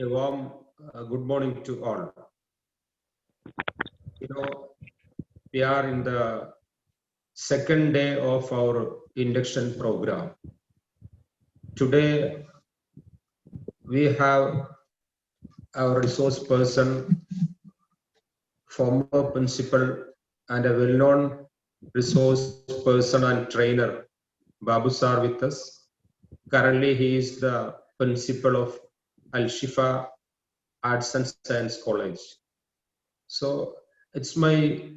A warm good morning to all. We are in the second day of our induction program. Today, we have our resource person, former principal, and a well-known resource person and trainer, Babu sir, with us. Currently, he is the principal of Shifa Arts and Science College. So it's my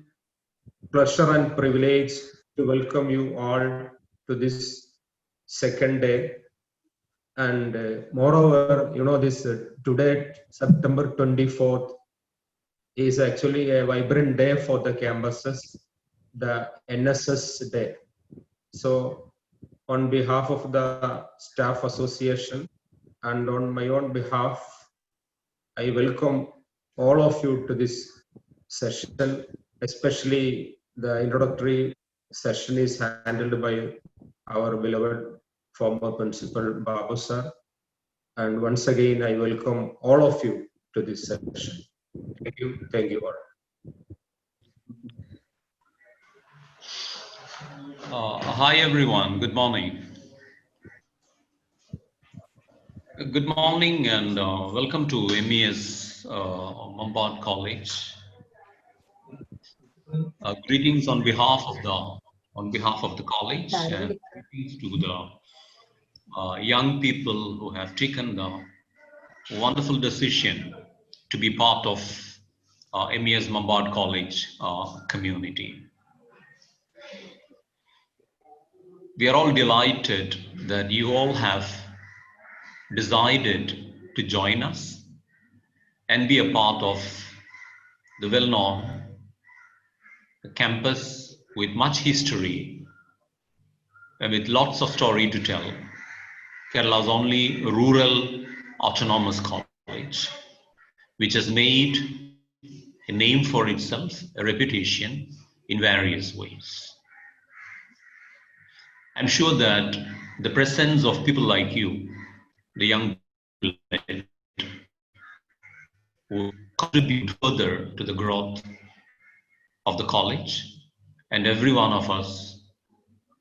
pleasure and privilege to welcome you all to this second day. And moreover, this today, September 24th, is actually a vibrant day for the campuses, the NSS Day. So on behalf of the Staff Association and on my own behalf, I welcome all of you to this session, especially the introductory session is handled by our beloved former principal Babu sir. And once again, I welcome all of you to this session. Thank you all. Hi everyone, good morning. Good morning and welcome to MES MAMPAD College. Greetings on behalf of the college and greetings to the young people who have taken the wonderful decision to be part of MES MAMPAD College community. We are all delighted that you all have decided to join us and be a part of the well-known campus with much history and with lots of story to tell. Kerala's only rural autonomous college, which has made a name for itself, a reputation in various ways. I'm sure that the presence of people like you, the young people, will contribute further to the growth of the college and every one of us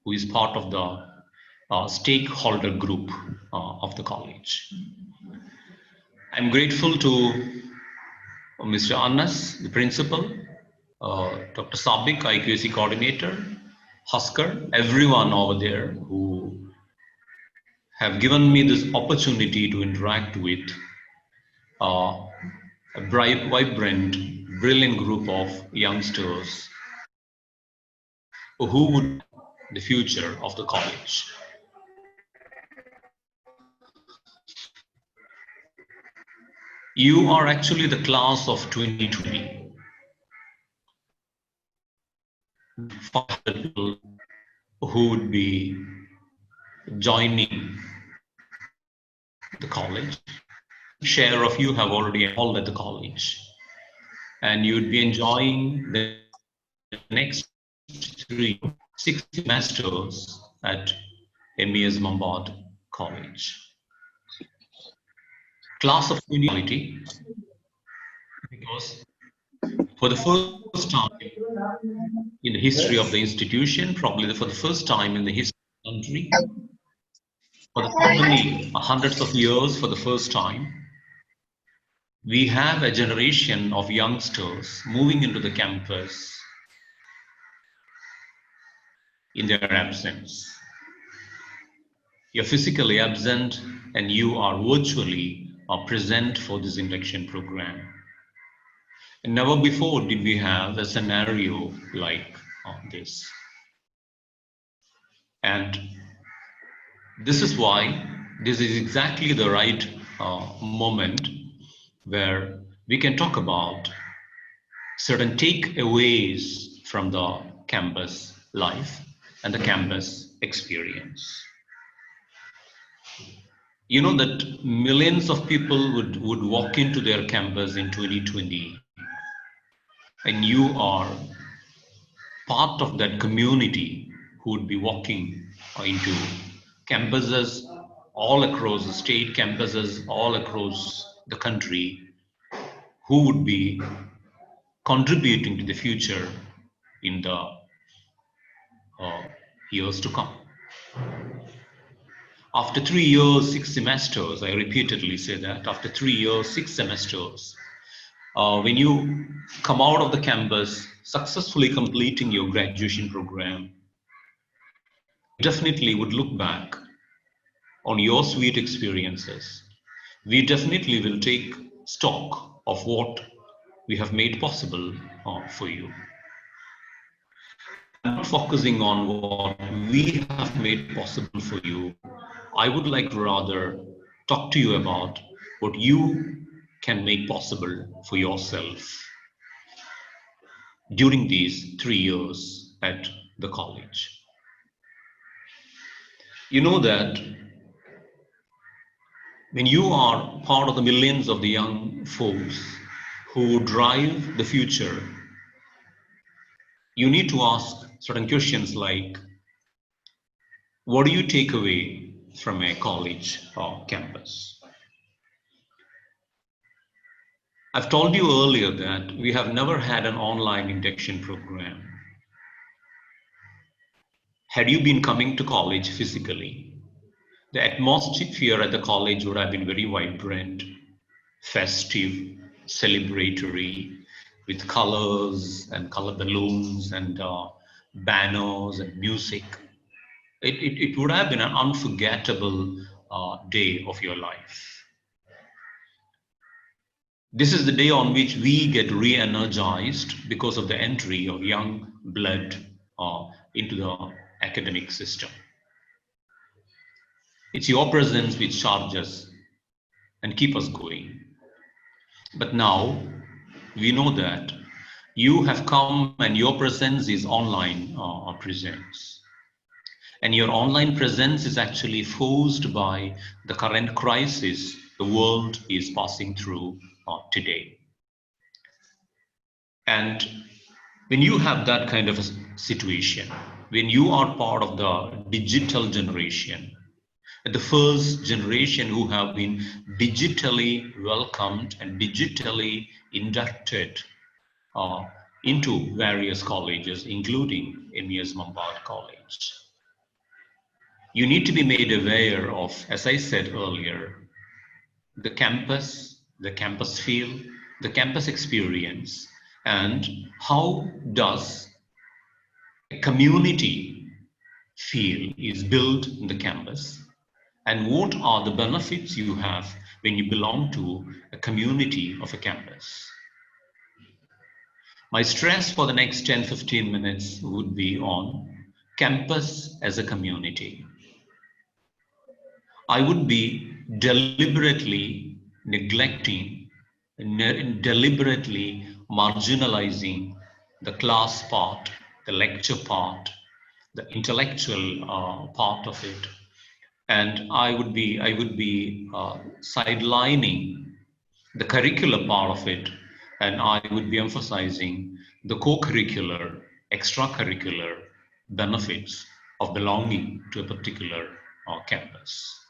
who is part of the stakeholder group of the college. I'm grateful to Mr. Anas, the principal, Dr. Sabik, IQAC coordinator, Husker, everyone over there who have given me this opportunity to interact with a bright, vibrant, brilliant group of youngsters who would be the future of the college. You are actually the class of 2020. 500 people who would be joining the college. Share of you have already enrolled at the college, and you would be enjoying the next 6 semesters at MES MAMPAD College. Class of 2020, because for the first time in the history of the institution, probably for the first time in the history of the country, for the many hundreds of years, for the first time, we have a generation of youngsters moving into the campus in their absence. You're physically absent and you are virtually present for this induction program. And never before did we have a scenario like this. And this is why this is exactly the right moment where we can talk about certain takeaways from the campus life and the campus experience. You know that millions of people would walk into their campus in 2020, and you are part of that community who would be walking into campuses all across the state, campuses all across the country, who would be contributing to the future in the years to come. After 3 years, 6 semesters, I repeatedly say that, after 3 years, 6 semesters, when you come out of the campus, successfully completing your graduation program, definitely would look back on your sweet experiences. We definitely will take stock of what we have made possible for you. I'm not focusing on what we have made possible for you. I would like to rather talk to you about what you can make possible for yourself during these 3 years at the college. You know that when you are part of the millions of the young folks who drive the future, you need to ask certain questions like, what do you take away from a college or campus? I've told you earlier that we have never had an online induction program. Had you been coming to college physically, the atmosphere at the college would have been very vibrant, festive, celebratory, with colors and color balloons and banners and music. It would have been an unforgettable day of your life. This is the day on which we get re-energized because of the entry of young blood into the academic system. It's your presence which charges and keep us going. But now we know that you have come and your presence is online presence. And your online presence is actually forced by the current crisis the world is passing through today. And when you have that kind of a situation, when you are part of the digital generation, the first generation who have been digitally welcomed and digitally inducted into various colleges, including MES MAMPAD College, you need to be made aware of, as I said earlier, the campus feel, the campus experience, and how does a community feel is built in the campus, and what are the benefits you have when you belong to a community of a campus. My stress for the next 10-15 minutes would be on campus as a community. I would be deliberately neglecting, deliberately marginalizing the class part, the lecture part, the intellectual part of it, and I would be sidelining the curricular part of it, and I would be emphasizing the co-curricular, extracurricular benefits of belonging to a particular campus.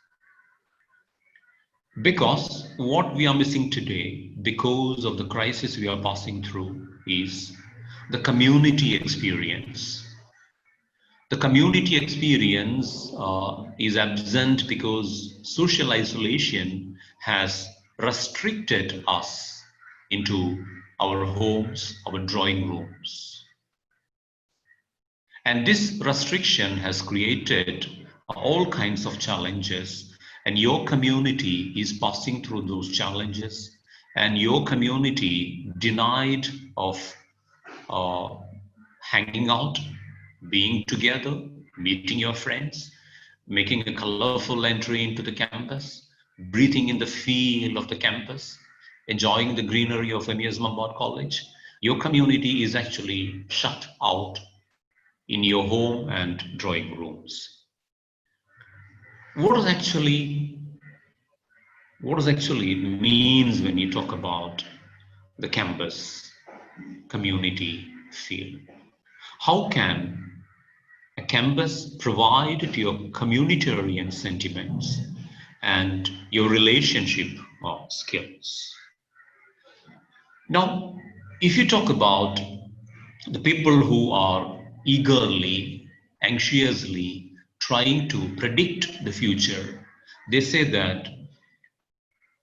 Because what we are missing today, because of the crisis we are passing through, is the community experience. The community experience is absent because social isolation has restricted us into our homes, our drawing rooms. And this restriction has created all kinds of challenges, and your community is passing through those challenges, and your community denied of hanging out, being together, meeting your friends, making a colorful entry into the campus, breathing in the feel of the campus, enjoying the greenery of MES MAMPAD College. Your community is actually shut out in your home and drawing rooms. What does actually it means when you talk about the campus community feel? How can a campus provide to your communitarian sentiments and your relationship skills. Now, if you talk about the people who are eagerly, anxiously trying to predict the future, they say that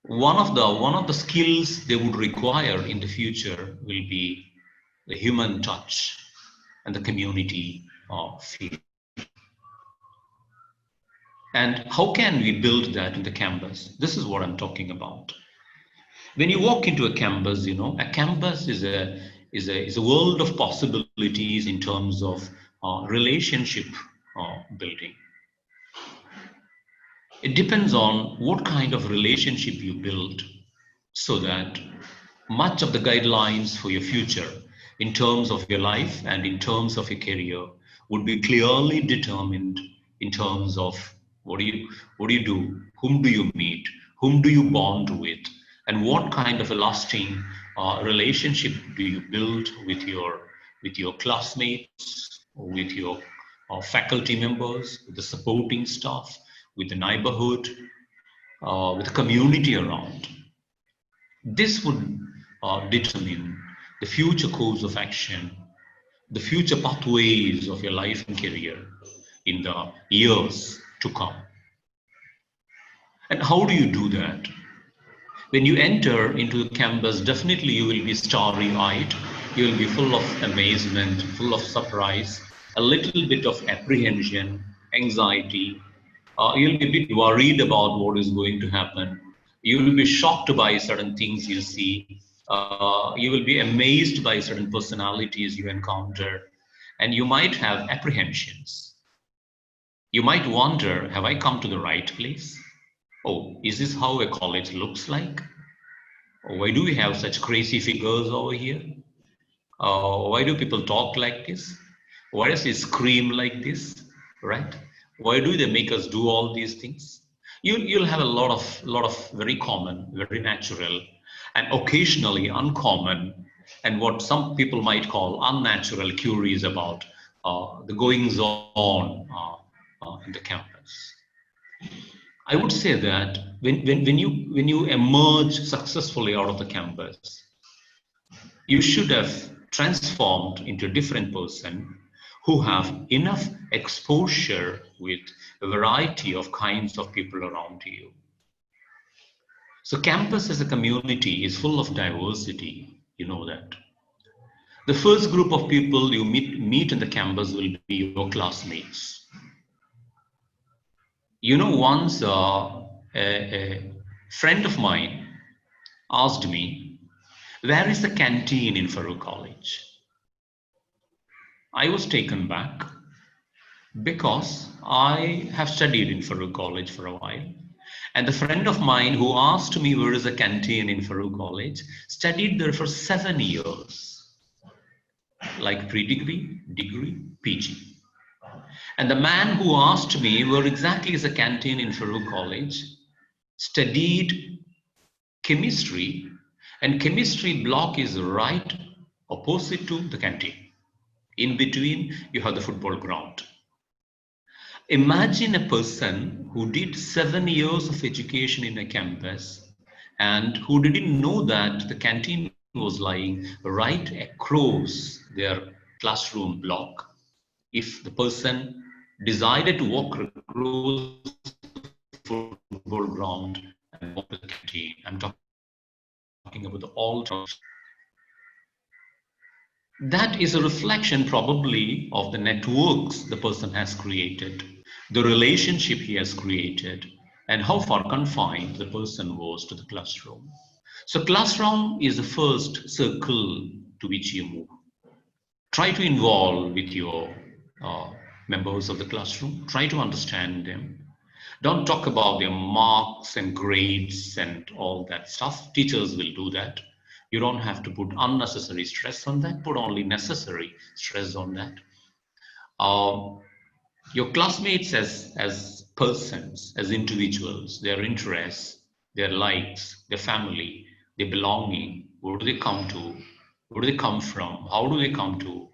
one of the skills they would require in the future will be the human touch and the community feel. And how can we build that in the campus? This is what I'm talking about. When you walk into a campus, you know, a campus is a world of possibilities in terms of relationship building. It depends on what kind of relationship you build, so that much of the guidelines for your future in terms of your life and in terms of your career would be clearly determined in terms of what do you do, whom do you meet, whom do you bond with, and what kind of a lasting relationship do you build with your classmates, with your faculty members, with the supporting staff, with the neighborhood, with the community around. This would determine the future course of action, the future pathways of your life and career in the years to come. And how do you do that? When you enter into the campus, definitely you will be starry-eyed, you will be full of amazement, full of surprise, a little bit of apprehension, anxiety. You'll be a bit worried about what is going to happen. You will be shocked by certain things you see. You will be amazed by certain personalities you encounter, and you might have apprehensions. You might wonder, have I come to the right place? Oh, is this how a college looks like? Why do we have such crazy figures over here? Why do people talk like this? Why does it scream like this, right? Why do they make us do all these things? You'll have a lot of very common, very natural, and occasionally uncommon, and what some people might call unnatural queries about the goings on in the campus. I would say that when you emerge successfully out of the campus, you should have transformed into a different person who have enough exposure with a variety of kinds of people around you. So campus as a community is full of diversity, you know that. The first group of people you meet in the campus will be your classmates. You know, once a friend of mine asked me, where is the canteen in Farouk College? I was taken back because I have studied in Farouk College for a while. And the friend of mine who asked me where is the canteen in Farouk College studied there for 7 years, like pre-degree, degree, PG. And the man who asked me where exactly is the canteen in Farouk College studied chemistry, and chemistry block is right opposite to the canteen. In between, you have the football ground. Imagine a person who did 7 years of education in a campus and who didn't know that the canteen was lying right across their classroom block. If the person decided to walk across the football ground and walk to the canteen, I'm talking about the all. That is a reflection probably of the networks the person has created, the relationship he has created, and how far confined the person was to the classroom. So classroom is the first circle to which you move. Try to involve with your members of the classroom. Try to understand them. Don't talk about their marks and grades and all that stuff. Teachers will do that. You don't have to put unnecessary stress on that, put only necessary stress on that. Your classmates as persons, as individuals, their interests, their likes, their family, their belonging, where do they come to, where do they come from, how do they come to,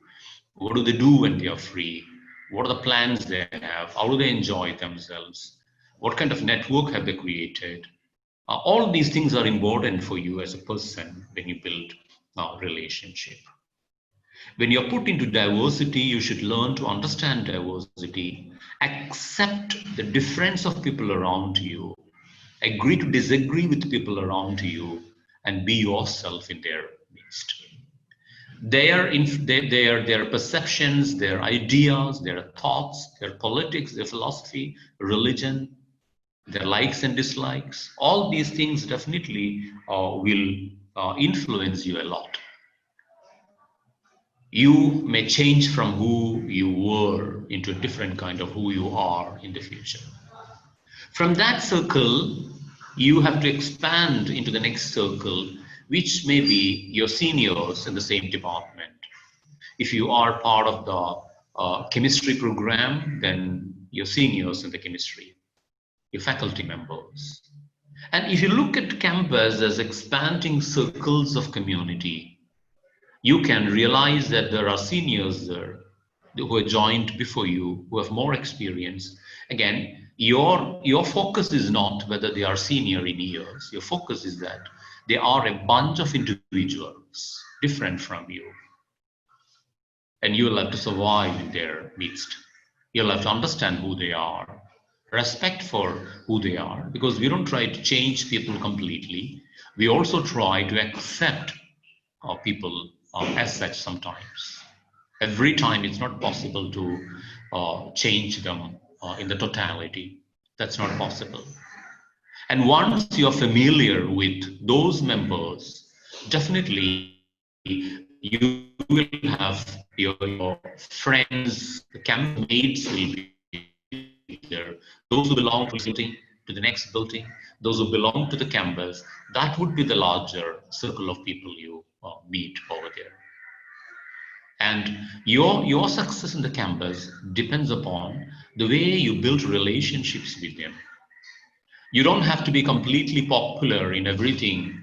what do they do when they are free, what are the plans they have, how do they enjoy themselves, what kind of network have they created, All these things are important for you as a person when you build a relationship. When you're put into diversity, you should learn to understand diversity, accept the difference of people around you, agree to disagree with people around you, and be yourself in their midst. Their perceptions, their ideas, their thoughts, their politics, their philosophy, religion, their likes and dislikes, all these things definitely will influence you a lot. You may change from who you were into a different kind of who you are in the future. From that circle, you have to expand into the next circle, which may be your seniors in the same department. If you are part of the chemistry program, then your seniors in the chemistry, your faculty members. And if you look at campus as expanding circles of community, you can realize that there are seniors there who have joined before you, who have more experience. Again, your focus is not whether they are senior in years. Your focus is that they are a bunch of individuals different from you. And you will have to survive in their midst. You'll have to understand who they are, respect for who they are, because we don't try to change people completely. We also try to accept people as such sometimes. Every time it's not possible to change them in the totality. That's not possible. And once you're familiar with those members, definitely you will have your friends, the campmates will be there. Those who belong to the building, to the next building, those who belong to the campus, that would be the larger circle of people you meet over there. And your success in the campus depends upon the way you build relationships with them. You don't have to be completely popular in everything,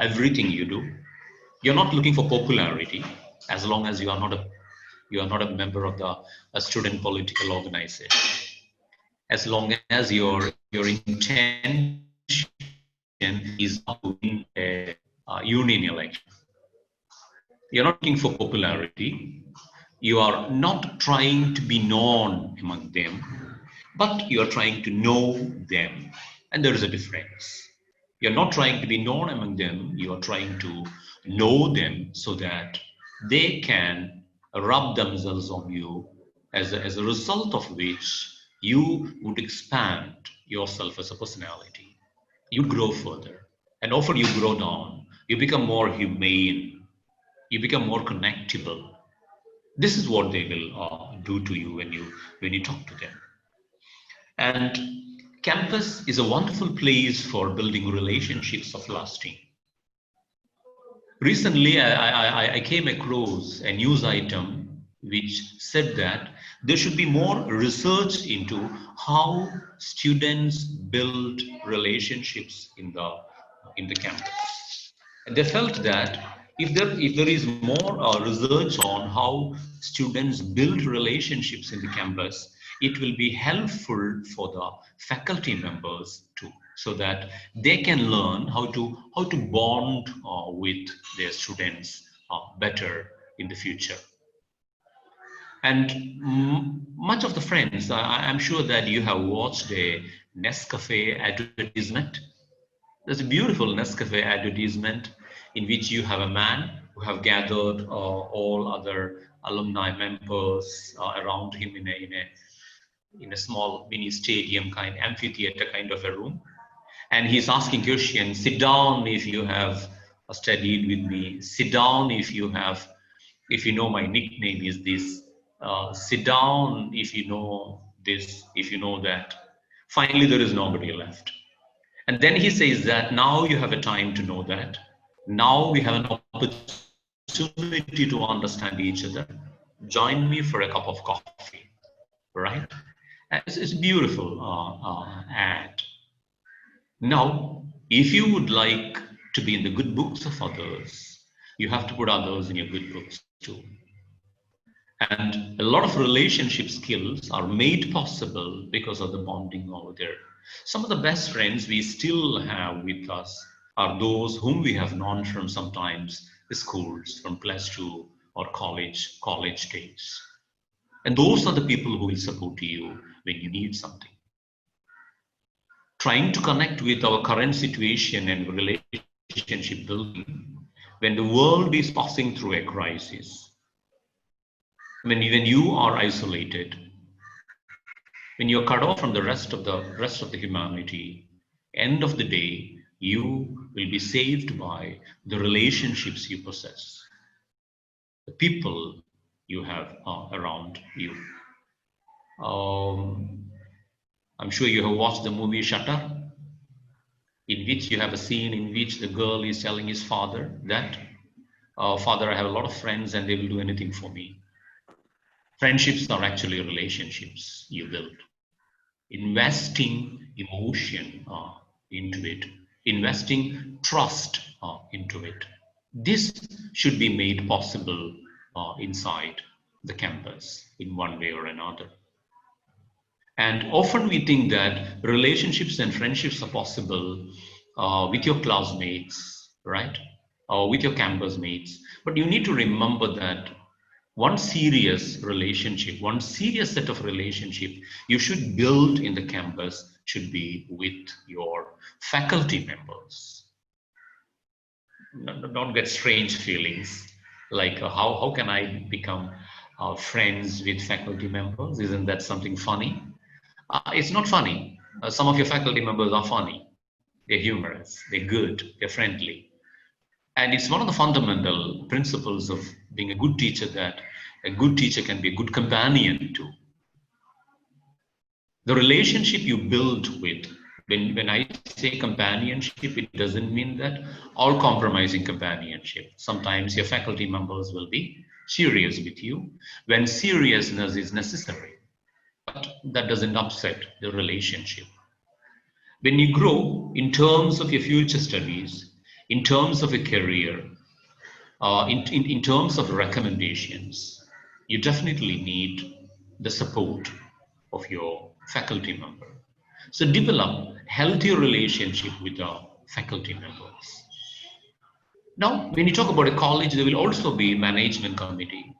everything you do. You're not looking for popularity, as long as you are not a member of a student political organization. As long as your intention is not to win a union election. You're not looking for popularity. You are not trying to be known among them, but you are trying to know them. And there is a difference. You're not trying to be known among them. You are trying to know them so that they can rub themselves on you, as a result of which you would expand yourself as a personality. You grow further. And often you grow down. You become more humane. You become more connectable. This is what they will do to you when you talk to them. And campus is a wonderful place for building relationships of lasting. Recently, I came across a news item which said that there should be more research into how students build relationships in the campus. And they felt that if there is more research on how students build relationships in the campus, it will be helpful for the faculty members too, so that they can learn how to bond with their students better in the future. And much of the friends, I'm sure that you have watched a Nescafe advertisement. There's a beautiful Nescafe advertisement in which you have a man who have gathered all other alumni members around him in a small mini stadium kind, amphitheater kind of a room. And he's asking questions, sit down if you have studied with me, sit down if you know my nickname is this, sit down if you know this, if you know that. Finally, there is nobody left. And then he says that now you have a time to know that. Now we have an opportunity to understand each other. Join me for a cup of coffee, right? It's a beautiful ad. Now, if you would like to be in the good books of others, you have to put others in your good books too. And a lot of relationship skills are made possible because of the bonding over there. Some of the best friends we still have with us are those whom we have known from sometimes the schools, from +2 or college days. And those are the people who will support you when you need something. Trying to connect with our current situation and relationship building when the world is passing through a crisis, when you are isolated, when you're cut off from the rest of the humanity, end of the day, you will be saved by the relationships you possess, the people you have around you. I'm sure you have watched the movie Shutter, in which you have a scene in which the girl is telling his father that, Father, I have a lot of friends and they will do anything for me. Friendships are actually relationships you build. Investing emotion into it, investing trust into it. This should be made possible inside the campus in one way or another. And often we think that relationships and friendships are possible with your classmates, right? Or with your campus mates. But you need to remember that one serious relationship, one serious set of relationship you should build in the campus should be with your faculty members. Don't get strange feelings like how can I become friends with faculty members? Isn't that something funny? It's not funny. Some of your faculty members are funny. They're humorous, they're good, they're friendly. And it's one of the fundamental principles of being a good teacher that a good teacher can be a good companion to. The relationship you build with, when I say companionship, it doesn't mean that all compromising companionship. Sometimes your faculty members will be serious with you when seriousness is necessary, but that doesn't upset the relationship. When you grow in terms of your future studies, in terms of a career, in terms of recommendations, you definitely need the support of your faculty member. So develop healthy relationship with your faculty members. Now, when you talk about a college, there will also be management committee.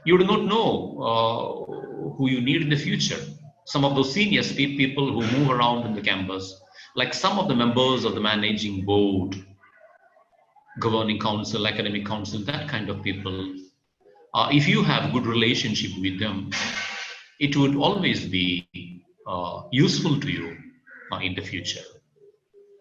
You do not know who you need in the future. Some of those senior people who move around in the campus, like some of the members of the managing board, governing council, academic council, that kind of people, if you have good relationship with them, it would always be useful to you in the future.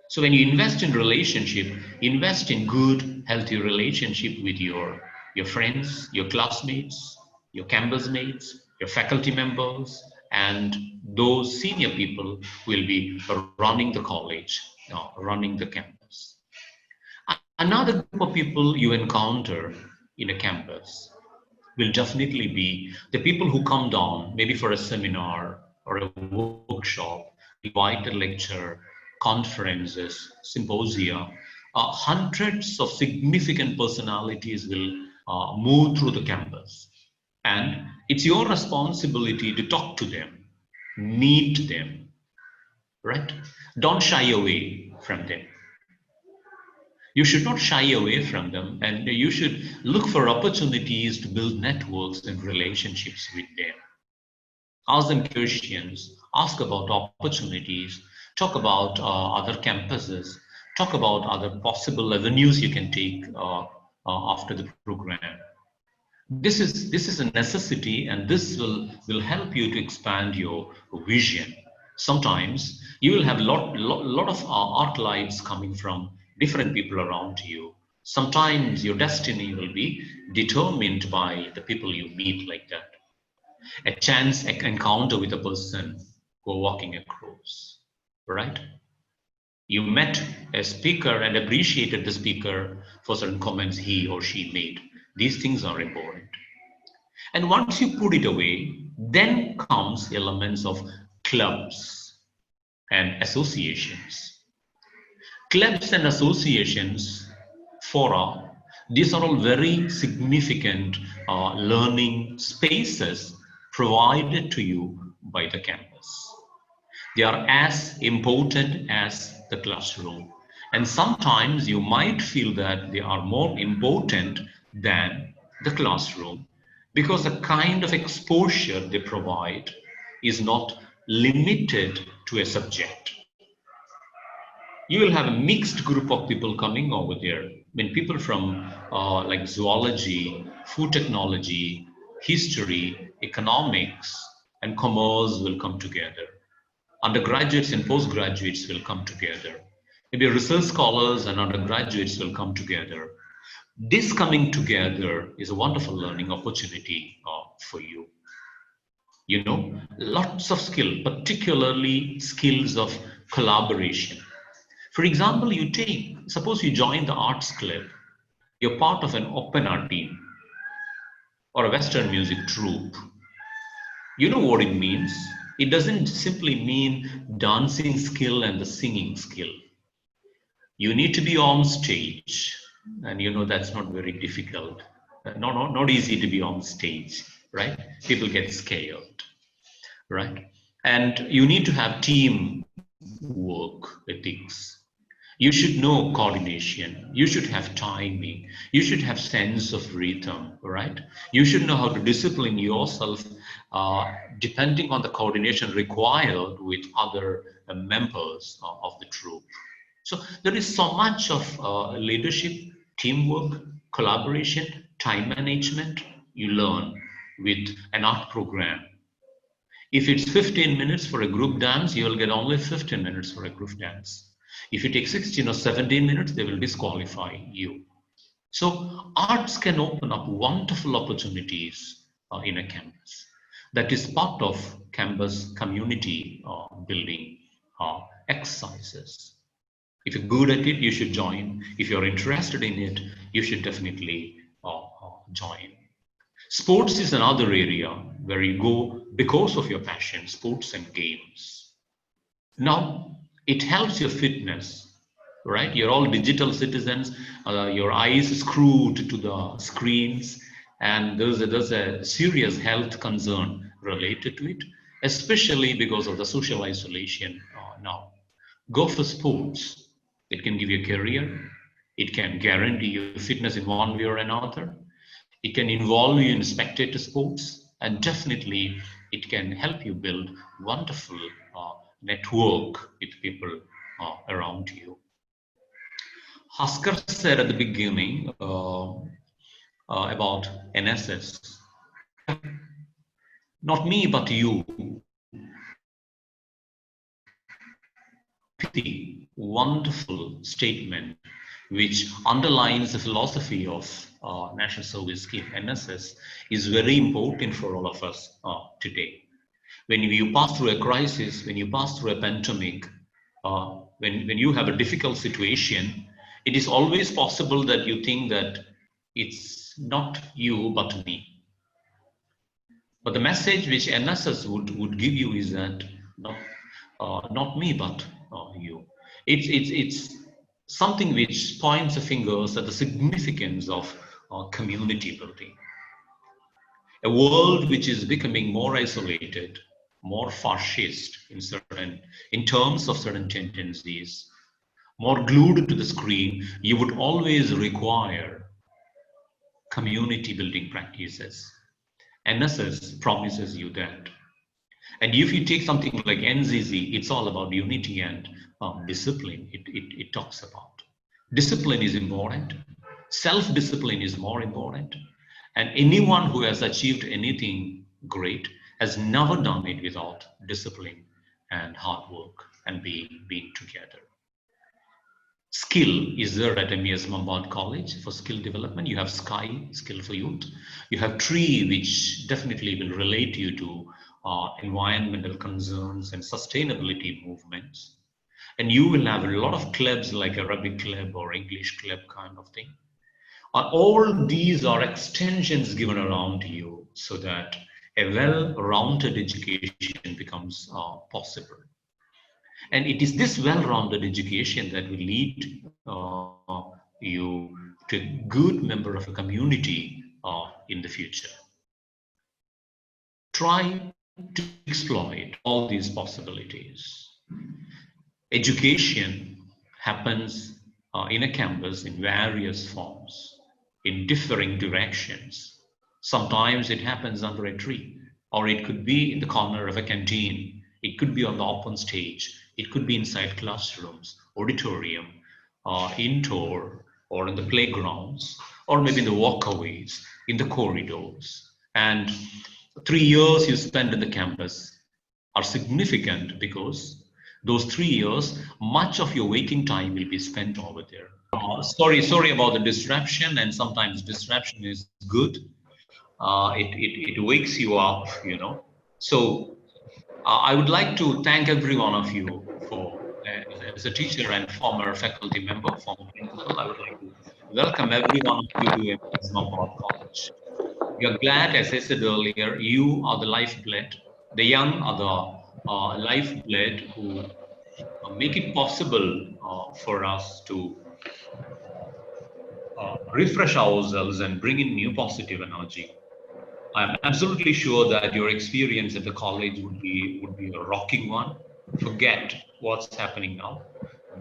So when you invest in relationship, invest in good, healthy relationship with your friends, your classmates, your campus mates, your faculty members, and those senior people who will be running the college, running the campus. Another group of people you encounter in a campus will definitely be the people who come down, maybe for a seminar or a workshop, invited lecture, conferences, symposia. Hundreds of significant personalities will move through the campus. And it's your responsibility to talk to them, meet them, right? Don't shy away from them. You should not shy away from them, and you should look for opportunities to build networks and relationships with them. Ask them questions, ask about opportunities, talk about other campuses, talk about other possible avenues you can take after the program. This is a necessity, and this will help you to expand your vision. Sometimes you will have lot of art lights coming from different people around you. Sometimes your destiny will be determined by the people you meet, like that. A chance encounter with a person who are walking across, right? You met a speaker and appreciated the speaker for certain comments he or she made. These things are important. And once you put it away, then comes elements of clubs and associations. Clubs and associations, fora, these are all very significant learning spaces provided to you by the campus. They are as important as the classroom. And sometimes you might feel that they are more important than the classroom because the kind of exposure they provide is not limited to a subject. You will have a mixed group of people coming over there. When people from like zoology, food technology, history, economics, and commerce will come together. Undergraduates and postgraduates will come together. Maybe research scholars and undergraduates will come together. This coming together is a wonderful learning opportunity for you. You know, lots of skill, particularly skills of collaboration. For example, suppose you join the arts club, you're part of an opera team or a Western music troupe. You know what it means. It doesn't simply mean dancing skill and the singing skill. You need to be on stage, and you know that's not very difficult. Not easy to be on stage, right? People get scared, right? And you need to have team work ethics. You should know coordination. You should have timing. You should have sense of rhythm, right? You should know how to discipline yourself depending on the coordination required with other members of the troop. So there is so much of leadership, teamwork, collaboration, time management you learn with an art program. If it's 15 minutes for a group dance, you will get only 15 minutes for a group dance. If you take 16 or 17 minutes, they will disqualify you. So arts can open up wonderful opportunities in a campus. That is part of campus community building exercises. If you're good at it, you should join. If you're interested in it, you should definitely join. Sports is another area where you go because of your passion, sports and games. Now, it helps your fitness, right? You're all digital citizens, your eyes screwed to the screens, and there's a serious health concern related to it, especially because of the social isolation now. Go for sports. It can give you a career. It can guarantee you fitness in one way or another. It can involve you in spectator sports, and definitely it can help you build wonderful network with people around you. Haskar said at the beginning about NSS. Not me, but you. The wonderful statement which underlines the philosophy of National Service Scheme, NSS, is very important for all of us today. When you pass through a crisis, when you pass through a pandemic, when you have a difficult situation, it is always possible that you think that it's not you but me. But the message which NSS would give you is that not me but you. It's something which points the fingers at the significance of community building. A world which is becoming more isolated, more fascist in terms of certain tendencies, more glued to the screen, you would always require community building practices. NSS promises you that. And if you take something like NZZ, it's all about unity and discipline. It talks about discipline is important. Self-discipline is more important. And anyone who has achieved anything great has never done it without discipline and hard work and being together. Skill is there at MES MAMPAD College for skill development. You have Sky, skill for youth. You have Tree, which definitely will relate you to environmental concerns and sustainability movements. And you will have a lot of clubs like Arabic club or English club kind of thing. All these are extensions given around you so that a well-rounded education becomes possible. And it is this well-rounded education that will lead you to a good member of a community in the future. Try to exploit all these possibilities. Education happens in a campus in various forms, in differing directions. Sometimes it happens under a tree, or it could be in the corner of a canteen. It could be on the open stage. It could be inside classrooms, auditorium, indoor, or in the playgrounds, or maybe in the walkways, in the corridors. And 3 years you spend in the campus are significant because those 3 years, much of your waking time will be spent over there. Sorry about the disruption, and sometimes disruption is good. It wakes you up, you know. So I would like to thank every one of you for, as a teacher and former faculty member, former principal, I would like to welcome every one of you to MES MAMPAD College. We are glad, as I said earlier, you are the lifeblood. The young are the lifeblood who make it possible for us to refresh ourselves and bring in new positive energy. I'm absolutely sure that your experience at the college would be a rocking one. Forget what's happening now.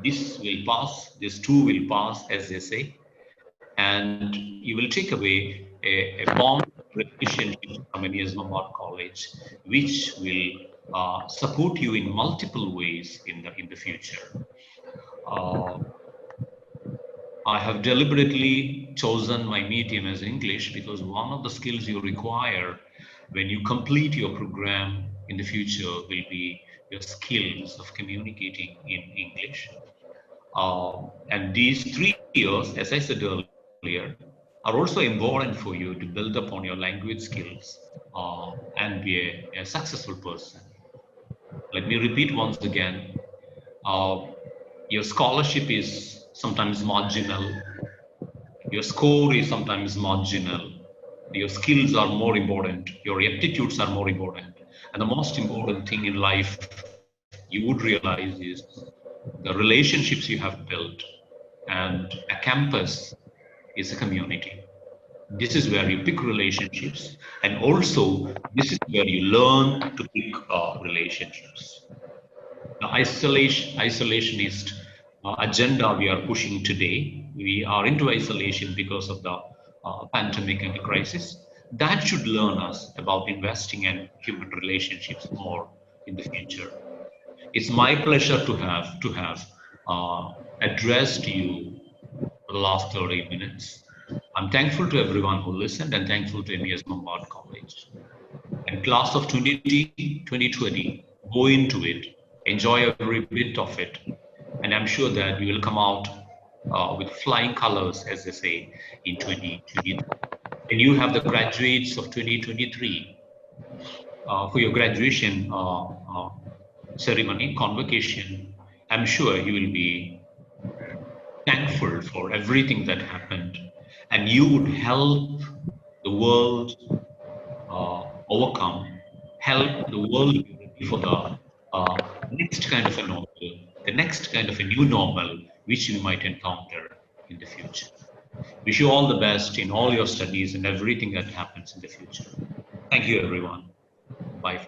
This will pass. This too will pass, as they say, and you will take away a bond relationship from MES MAMPAD College, which will support you in multiple ways in the future. Uh, I have deliberately chosen my medium as English because one of the skills you require when you complete your program in the future will be your skills of communicating in English. And these 3 years, as I said earlier, are also important for you to build upon your language skills and be a successful person. Let me repeat once again, uh, your scholarship is sometimes marginal. Your score is sometimes marginal. Your skills are more important. Your aptitudes are more important. And the most important thing in life you would realize is the relationships you have built. And a campus is a community. This is where you pick relationships. And also, this is where you learn to pick relationships. The isolationist agenda we are pushing today. We are into isolation because of the pandemic and the crisis. That should learn us about investing in human relationships more in the future. It's my pleasure to have addressed you for the last 30 minutes. I'm thankful to everyone who listened and thankful to MES MAMPAD College. And class of 2020, go into it, enjoy every bit of it, and I'm sure that you will come out with flying colors, as they say, in 2023. And you have the graduates of 2023 for your graduation ceremony, convocation. I'm sure you will be thankful for everything that happened, and you would help the world overcome, help the world be ready for the next kind of a normal, the next kind of a new normal, which you might encounter in the future. Wish you all the best in all your studies and everything that happens in the future. Thank you, everyone. Bye.